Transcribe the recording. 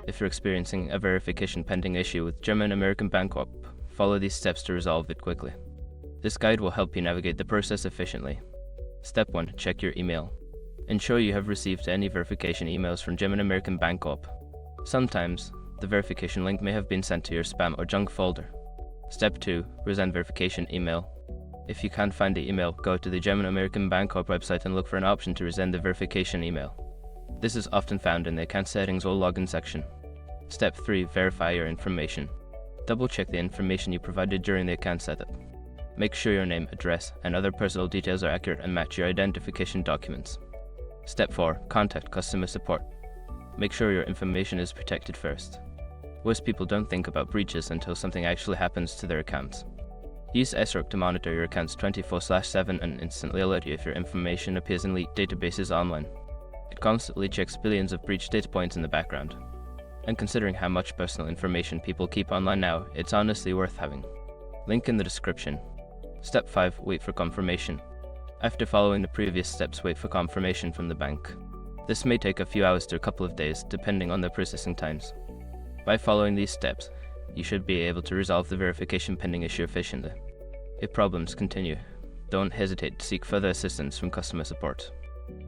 If you're experiencing a verification pending issue with German American Bancorp, follow these steps to resolve it quickly. This guide will help you navigate the process efficiently. Step 1. Check your email. Ensure you have received any verification emails from German American Bancorp. Sometimes, the verification link may have been sent to your spam or junk folder. Step 2. Resend verification email. If you can't find the email, go to the German American Bancorp website and look for an option to resend the verification email. This is often found in the account settings or login section. Step 3. Verify your information. Double-check the information you provided during the account setup. Make sure your name, address, and other personal details are accurate and match your identification documents. Step 4. Contact customer support. Make sure your information is protected first. Most people don't think about breaches until something actually happens to their accounts. Use SROC to monitor your accounts 24/7 and instantly alert you if your information appears in leaked databases online. It constantly checks billions of breach data points in the background. And considering how much personal information people keep online now, it's honestly worth having. Link in the description. Step 5. Wait for confirmation. After following the previous steps, wait for confirmation from the bank. This may take a few hours to a couple of days, depending on the processing times. By following these steps, you should be able to resolve the verification pending issue efficiently. If problems continue, don't hesitate to seek further assistance from customer support.